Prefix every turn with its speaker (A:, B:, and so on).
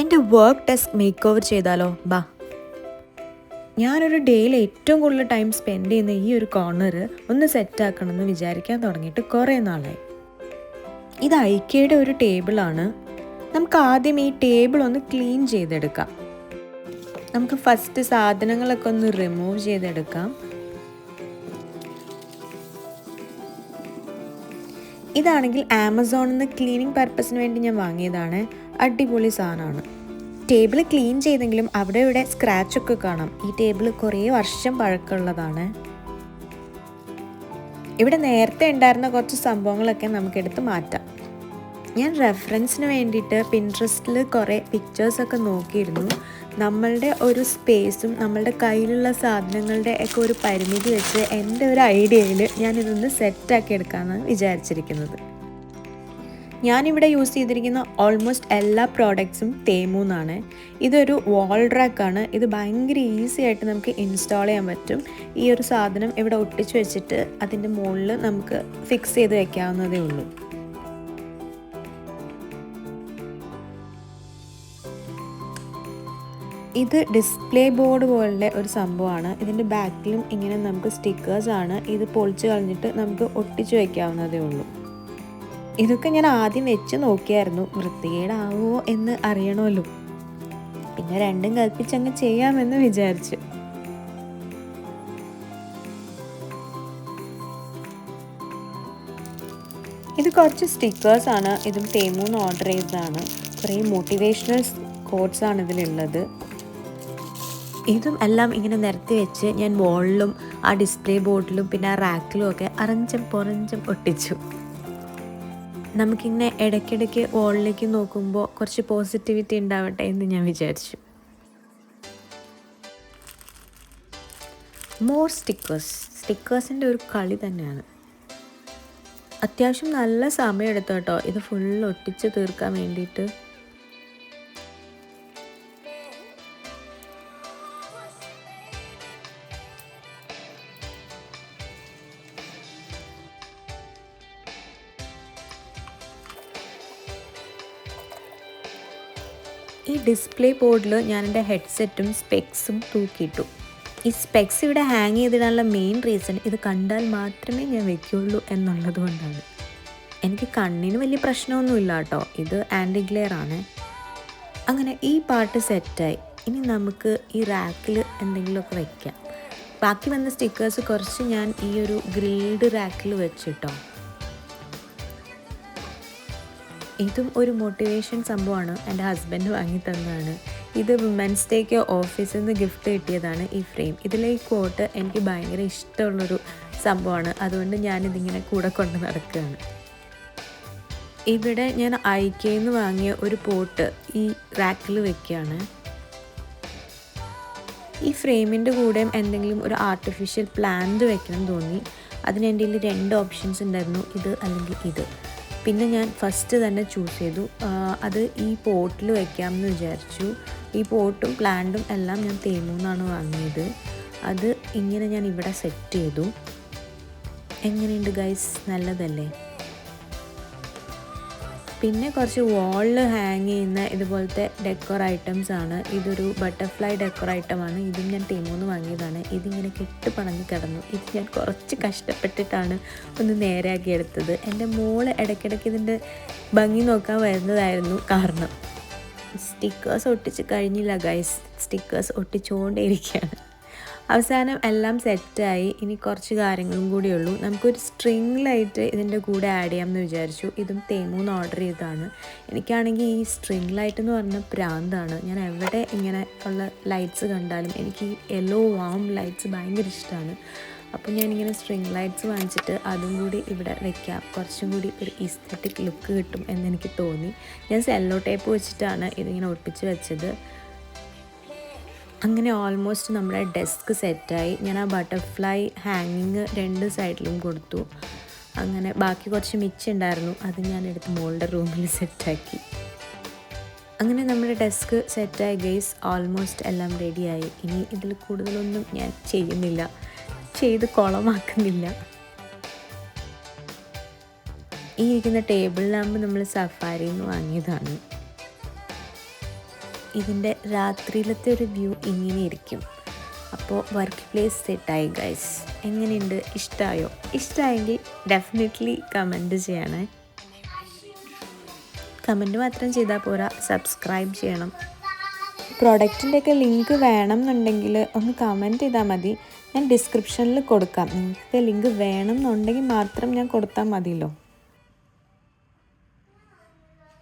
A: എൻ്റെ work desk make over ചെയ്താലോ? ബാ. ഞാനൊരു ഡേയിൽ ഏറ്റവും കൂടുതൽ ടൈം സ്പെൻഡ് ചെയ്യുന്ന ഈ ഒരു കോർണർ ഒന്ന് സെറ്റാക്കണമെന്ന് വിചാരിക്കാൻ തുടങ്ങിയിട്ട് കുറേ നാളായി. ഇത് ഐക്കയുടെ ഒരു ടേബിളാണ്. നമുക്ക് ആദ്യം ഈ ടേബിൾ ഒന്ന് ക്ലീൻ ചെയ്തെടുക്കാം. നമുക്ക് ഫസ്റ്റ് സാധനങ്ങളൊക്കെ ഒന്ന് റിമൂവ് ചെയ്തെടുക്കാം. ഇതാണെങ്കിൽ ആമസോണിൽ നിന്ന് ക്ലീനിങ് പർപ്പസിന് വേണ്ടി ഞാൻ വാങ്ങിയതാണ്. അടിപൊളി സാധനമാണ്. ടേബിൾ ക്ലീൻ ചെയ്തെങ്കിലും അവിടെ ഇവിടെ സ്ക്രാച്ചൊക്കെ കാണാം. ഈ ടേബിൾ കുറേ വർഷം പഴക്കമുള്ളതാണ്. ഇവിടെ നേരത്തെ ഉണ്ടായിരുന്ന കുറച്ച് സംഭവങ്ങളൊക്കെ നമുക്കെടുത്ത് മാറ്റാം. ഞാൻ റെഫറൻസിന് വേണ്ടിയിട്ട് പിൻട്രസ്റ്റിൽ കുറേ പിക്ചേഴ്സൊക്കെ നോക്കിയിരുന്നു. നമ്മളുടെ ഒരു സ്പേസും നമ്മളുടെ കയ്യിലുള്ള സാധനങ്ങളുടെ ഒക്കെ ഒരു പരിമിതി വെച്ച് എൻ്റെ ഒരു ഐഡിയയിൽ ഞാനിതൊന്ന് സെറ്റാക്കി എടുക്കാമെന്നാണ് വിചാരിച്ചിരിക്കുന്നത്. ഞാനിവിടെ യൂസ് ചെയ്തിരിക്കുന്ന ഓൾമോസ്റ്റ് എല്ലാ പ്രോഡക്ട്സും തേമൂന്നാണ്. ഇതൊരു വാൾ റാക്കാണ്. ഇത് ഭയങ്കര ഈസി ആയിട്ട് നമുക്ക് ഇൻസ്റ്റാൾ ചെയ്യാൻ പറ്റും. ഈ ഒരു സാധനം ഇവിടെ ഒട്ടിച്ച് വെച്ചിട്ട് അതിൻ്റെ മുകളിൽ നമുക്ക് ഫിക്സ് ചെയ്ത് വെക്കാവുന്നതേ ഉള്ളൂ. ഇത് ഡിസ്പ്ലേ ബോർഡ് പോലുള്ള ഒരു സംഭവമാണ്. ഇതിൻ്റെ ബാക്കിലും ഇങ്ങനെ നമുക്ക് സ്റ്റിക്കേഴ്സാണ്. ഇത് പൊളിച്ച് കളഞ്ഞിട്ട് നമുക്ക് ഒട്ടിച്ച് വയ്ക്കാവുന്നതേ ഉള്ളൂ. ഇതൊക്കെ ഞാൻ ആദ്യം വെച്ച് നോക്കിയായിരുന്നു, വൃത്തികേടാവോ എന്ന് അറിയണമല്ലോ. പിന്നെ രണ്ടും കൽപ്പിച്ചങ്ങ് ചെയ്യാമെന്ന് വിചാരിച്ചു. ഇത് കുറച്ച് സ്റ്റിക്കേഴ്സാണ്. ഇതും തേമൂന്ന് ഓർഡർ ചെയ്തതാണ്. കുറേ മോട്ടിവേഷണൽ കോട്ട്സാണ് ഇതിലുള്ളത്. ഇതും എല്ലാം ഇങ്ങനെ നിരത്തി വെച്ച് ഞാൻ വാളിലും ആ ഡിസ്പ്ലേ ബോർഡിലും പിന്നെ ആ റാക്കിലും ഒക്കെ അറഞ്ചം പൊറഞ്ചം ഒട്ടിച്ചു. നമുക്കിങ്ങനെ ഇടയ്ക്കിടയ്ക്ക് വാളിലേക്ക് നോക്കുമ്പോൾ കുറച്ച് പോസിറ്റിവിറ്റി ഉണ്ടാവട്ടെ എന്ന് ഞാൻ വിചാരിച്ചു. മോർ സ്റ്റിക്കേഴ്സിൻ്റെ ഒരു കളി തന്നെയാണ്. അത്യാവശ്യം നല്ല സമയം എടുത്തു കേട്ടോ ഇത് ഫുൾ ഒട്ടിച്ച് തീർക്കാൻ വേണ്ടിയിട്ട്. ഈ ഡിസ്പ്ലേ ബോർഡിൽ ഞാൻ എൻ്റെ ഹെഡ്സെറ്റും സ്പെക്സും തൂക്കിയിട്ടു. ഈ സ്പെക്സ് ഇവിടെ ഹാങ് ചെയ്തിടാനുള്ള മെയിൻ റീസൺ ഇത് കണ്ടാൽ മാത്രമേ ഞാൻ വെക്കുള്ളൂ എന്നുള്ളത് കൊണ്ടാണ്. എനിക്ക് കണ്ണിന് വലിയ പ്രശ്നമൊന്നുമില്ല കേട്ടോ. ഇത് ആൻറ്റി ഗ്ലെയർ ആണ്. അങ്ങനെ ഈ പാർട്ട് സെറ്റായി. ഇനി നമുക്ക് ഈ റാക്കിൽ എന്തെങ്കിലുമൊക്കെ വയ്ക്കാം. ബാക്കി വന്ന സ്റ്റിക്കേഴ്സ് കുറച്ച് ഞാൻ ഈ ഒരു ഗ്രിൽഡ് റാക്കിൽ വെച്ചിട്ടോ. ഇതും ഒരു മോട്ടിവേഷൻ സംഭവമാണ്. എൻ്റെ ഹസ്ബൻഡ് വാങ്ങി തന്നതാണ്. ഇത് വുമൻസ് ഡേക്ക് ഓഫീസിൽ നിന്ന് ഗിഫ്റ്റ് കിട്ടിയതാണ് ഈ ഫ്രെയിം. ഇതിലെ ഈ കോട്ട് എനിക്ക് ഭയങ്കര ഇഷ്ടമുള്ളൊരു സംഭവമാണ്. അതുകൊണ്ട് ഞാനിതിങ്ങനെ കൂടെ കൊണ്ട് നടക്കുകയാണ്. ഇവിടെ ഞാൻ ഐക്കയിൽ നിന്ന് വാങ്ങിയ ഒരു പോട്ട് ഈ റാക്കിൽ വെക്കുകയാണ്. ഈ ഫ്രെയിമിൻ്റെ കൂടെയും എന്തെങ്കിലും ഒരു ആർട്ടിഫിഷ്യൽ പ്ലാന്റ് വെക്കണം തോന്നി. അതിന് എൻ്റെ കയ്യിൽ 2 ഓപ്ഷൻസ് ഉണ്ടായിരുന്നു, ഇത് അല്ലെങ്കിൽ ഇത്. പിന്നെ ഞാൻ ഫസ്റ്റ് തന്നെ ചൂസ് ചെയ്തു. അത് ഈ പോട്ടിൽ വയ്ക്കാമെന്ന് വിചാരിച്ചു. ഈ പോട്ടും പ്ലാന്റും എല്ലാം ഞാൻ തേമൂന്നാണ് വാങ്ങിയത്. അത് ഇങ്ങനെ ഞാൻ ഇവിടെ സെറ്റ് ചെയ്തു. എങ്ങനെയുണ്ട് ഗൈസ്? നല്ലതല്ലേ? പിന്നെ കുറച്ച് വാളിൽ ഹാങ് ചെയ്യുന്ന ഇതുപോലത്തെ ഡെക്കോർ ഐറ്റംസ് ആണ്. ഇതൊരു ബട്ടർഫ്ലൈ ഡെക്കോർ ഐറ്റമാണ്. ഇതും ഞാൻ തേമൂന്ന് വാങ്ങിയതാണ്. ഇതിങ്ങനെ കെട്ട് പണഞ്ഞ് കിടന്നു. ഇത് ഞാൻ കുറച്ച് കഷ്ടപ്പെട്ടിട്ടാണ് ഒന്ന് നേരെയാക്കി എടുത്തത്. എൻ്റെ മോള് ഇടയ്ക്കിടയ്ക്ക് ഇതിൻ്റെ ഭംഗി നോക്കാൻ വരുന്നതായിരുന്നു കാരണം. സ്റ്റിക്കേഴ്സ് ഒട്ടിച്ച് കഴിഞ്ഞില്ല ഗൈസ്. സ്റ്റിക്കേഴ്സ് ഒട്ടിച്ചുകൊണ്ടേയിരിക്കുകയാണ്. അവസാനം എല്ലാം സെറ്റായി. ഇനി കുറച്ച് കാര്യങ്ങളും കൂടിയുള്ളൂ. നമുക്കൊരു സ്ട്രിങ് ലൈറ്റ് ഇതിൻ്റെ കൂടെ ആഡ് ചെയ്യാമെന്ന് വിചാരിച്ചു. ഇതും തേമൂന്ന് ഓർഡർ ചെയ്തതാണ്. എനിക്കാണെങ്കിൽ ഈ സ്ട്രിങ് ലൈറ്റ് എന്ന് പറഞ്ഞാൽ പ്രാന്താണ്. ഞാൻ എവിടെ ഇങ്ങനെ ഉള്ള ലൈറ്റ്സ് കണ്ടാലും എനിക്ക് യെല്ലോ വാം ലൈറ്റ്സ് ഭയങ്കര ഇഷ്ടമാണ്. അപ്പോൾ ഞാനിങ്ങനെ സ്ട്രിങ് ലൈറ്റ്സ് വാങ്ങിച്ചിട്ട് അതും കൂടി ഇവിടെ വെക്കാം. കുറച്ചും കൂടി ഒരു ഈസ്തെറ്റിക് ലുക്ക് കിട്ടും എന്നെനിക്ക് തോന്നി. ഞാൻ സെല്ലോ ടേപ്പ് വെച്ചിട്ടാണ് ഇതിങ്ങനെ ഒട്ടിച്ച് വെച്ചത്. അങ്ങനെ ഓൾമോസ്റ്റ് നമ്മുടെ ഡെസ്ക് സെറ്റായി. ഞാൻ ആ ബട്ടർഫ്ലൈ ഹാങ്ങിങ് 2 സൈഡിലും കൊടുത്തു. അങ്ങനെ ബാക്കി കുറച്ച് മിച്ചുണ്ടായിരുന്നു, അത് ഞാൻ എടുത്ത് മോളുടെ റൂമിൽ സെറ്റാക്കി. അങ്ങനെ നമ്മുടെ ഡെസ്ക് സെറ്റായി ഗൈസ്. ഓൾമോസ്റ്റ് എല്ലാം റെഡിയായി. ഇനി ഇതിൽ കൂടുതലൊന്നും ഞാൻ ചെയ്യുന്നില്ല, ചെയ്ത് കുളമാക്കുന്നില്ല. ഈ ഇരിക്കുന്ന ടേബിൾ ലാമ്പ് നമ്മൾ സഫാരിയിൽ നിന്ന് വാങ്ങിയതാണ്. ഇതിൻ്റെ രാത്രിയിലത്തെ ഒരു വ്യൂ ഇങ്ങനെ ഇരിക്കും. അപ്പോൾ വർക്ക് പ്ലേസ് സെറ്റായി ഗൈസ്. എങ്ങനെയുണ്ട്? ഇഷ്ടമായോ? ഇഷ്ടമായെങ്കിൽ ഡെഫിനറ്റ്ലി കമൻറ്റ് ചെയ്യണേ. കമൻറ്റ് മാത്രം ചെയ്താൽ പോരാ, സബ്സ്ക്രൈബ് ചെയ്യണം. പ്രൊഡക്റ്റിൻ്റെയൊക്കെ ലിങ്ക് വേണം എന്നുണ്ടെങ്കിൽ ഒന്ന് കമൻറ്റ് ചെയ്താൽ മതി. ഞാൻ ഡിസ്ക്രിപ്ഷനിൽ കൊടുക്കാം. നിങ്ങൾക്ക് ലിങ്ക് വേണം എന്നുണ്ടെങ്കിൽ മാത്രം ഞാൻ കൊടുത്താൽ മതിയല്ലോ.